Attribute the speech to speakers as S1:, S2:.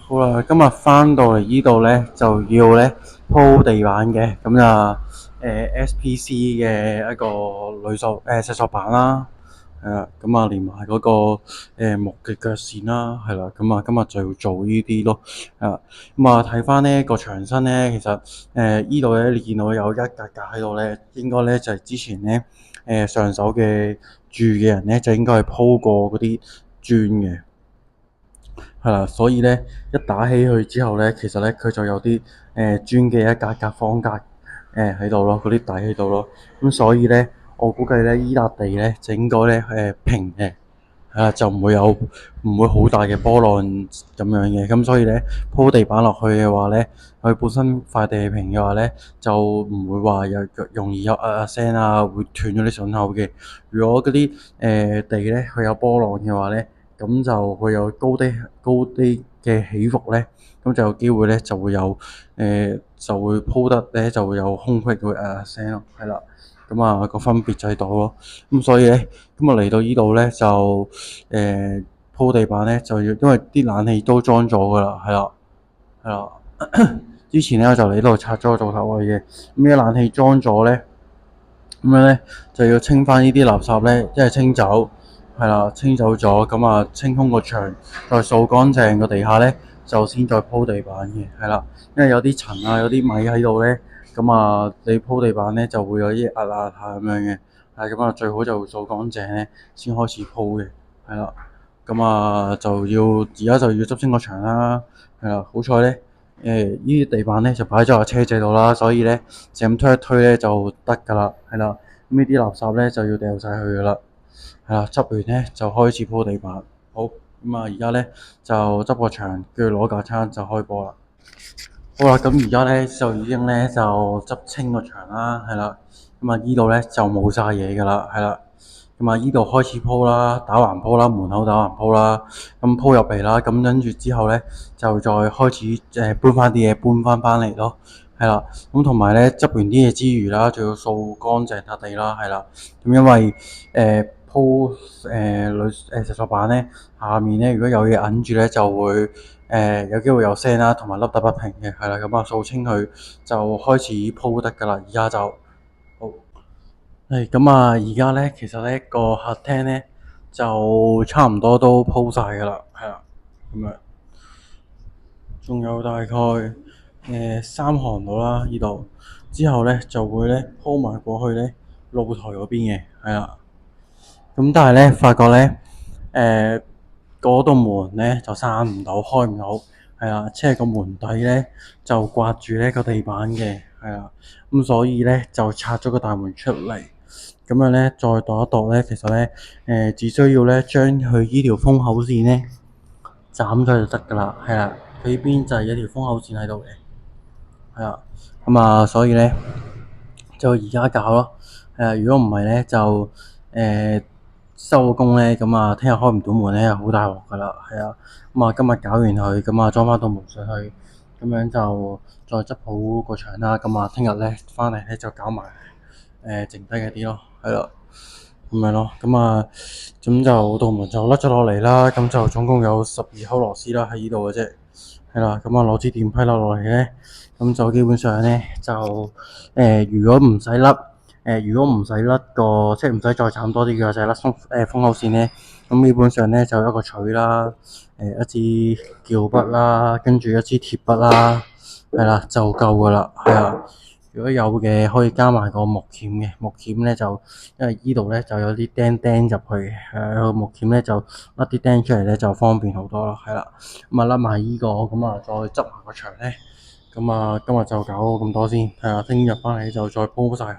S1: 好啦，今日翻到嚟呢度咧，就要咧鋪地板嘅，咁就SPC 嘅一個石塑板啦，係啦，咁啊連埋嗰個木嘅腳線啦，係啦，咁啊今日就要做呢啲咯，係啦，咁啊睇翻呢個牆身咧，其實呢度咧你見到有一格格喺度咧，應該咧就係之前咧上手嘅住嘅人咧就應該係鋪過嗰啲磚嘅。係啦，所以咧一打起佢之後咧，其實咧佢就有啲磚嘅一格格方格喺度咯，嗰啲底喺度咯。咁所以咧，我估計咧依笪地咧就應該咧平嘅，係啦，就唔會好大嘅波浪咁樣嘅。咁所以咧鋪地板落去嘅話咧，佢本身塊地係平嘅話咧，就唔會話容易有聲啊，會斷咗啲筍口嘅。如果嗰啲地咧佢有波浪嘅話咧，咁就會有高低嘅起伏咧，咁就有機會咧就會鋪得咧就會有空隙會聲咯，係啦，咁啊個分別就喺度咯，咁所以咧咁啊嚟到呢度咧就鋪地板咧就要，因為啲冷氣都裝咗噶啦，係啦，係啦，之前咧我就嚟呢度拆咗個灶頭位嘅，咁啲冷氣裝咗咧，咁樣咧就要清翻呢啲垃圾咧，即係清走。係啦，清走咗，咁啊清空個牆，再掃乾淨個地下咧，就先再鋪地板嘅，係啦，因為有啲塵啊，有啲米喺度咧，咁啊你鋪地板咧就會有啲壓下咁樣嘅，係咁啊最好就掃乾淨咧，先開始鋪嘅，係啦，咁啊而家就要執清個牆啦，係啦，好彩咧，呢啲地板咧就擺咗喺車仔度啦，所以咧就咁推一推咧就得㗎啦，係啦，咁呢啲垃圾咧就要掉晒去㗎啦。係啦，執完咧就開始鋪地板。好，咁啊而家咧就執個牆，跟住攞架撐就開波啦。好啦，咁而家咧就已經咧就執清個牆啦，係啦。咁啊依度咧就冇晒嘢噶啦，係啦。咁啊依度開始鋪啦，打橫鋪啦，門口打橫鋪啦，咁鋪入嚟啦，咁跟住之後咧就再開始搬翻啲嘢搬翻嚟咯，係啦。咁同埋咧執完啲嘢之餘啦，仲要掃乾淨笪地啦，係啦。咁因為鋪石塑板咧，下面咧如果有嘢揞住咧，就會有機會有聲啦，同埋凹凸不平嘅，係啦，咁啊掃清佢就開始鋪得㗎啦，而家就好。咁啊，而家咧其實咧個客廳咧就差唔多都鋪晒㗎啦，係啦，咁樣仲有大概3行到啦，呢度之後咧就會咧鋪埋過去咧露台嗰邊嘅，係啦。咁但係咧，發覺咧，嗰道門咧就閂唔到，開唔到，係啦，即係個門底咧就刮住呢個地板嘅，係啦，咁所以咧就拆咗個大門出嚟，咁樣咧再度一度咧，其實咧只需要咧將佢依條風口線咧斬咗就得㗎啦，係啦，佢呢邊就係有條風口線喺度嘅，係啦，咁啊，所以咧就而家搞咯，如果唔係咧就收工咧，咁啊，聽日開唔到門咧，好大鑊噶啦，係啊，咁啊，今日搞完佢，咁啊，裝翻道門上去，咁樣就再執好個牆啦，咁啊，聽日咧翻嚟咧就搞埋剩低嗰啲咯，係啦，咁樣咯，咁啊，咁就道門就甩咗落嚟啦，咁就總共有12口螺絲啦喺呢度嘅啫，係啦，咁啊攞支電批甩落嚟咧，咁就基本上咧就如果唔使甩。如果唔使甩個，即係唔使再斬多啲嘅，就係甩風口線咧。咁基本上咧就一個錘啦，一支撬筆啦，跟住一支鐵筆啦，係啦就夠噶啦，係啊。如果有嘅可以加埋個木鉗嘅，木鉗咧就因為呢度咧就有啲釘入去嘅，個木鉗咧就甩啲釘出嚟咧就方便好多咯，係啦。咁啊甩埋呢個，咁啊再執埋個牆咧，咁啊今日就搞咁多先，係啊，聽日翻嚟就再鋪晒佢。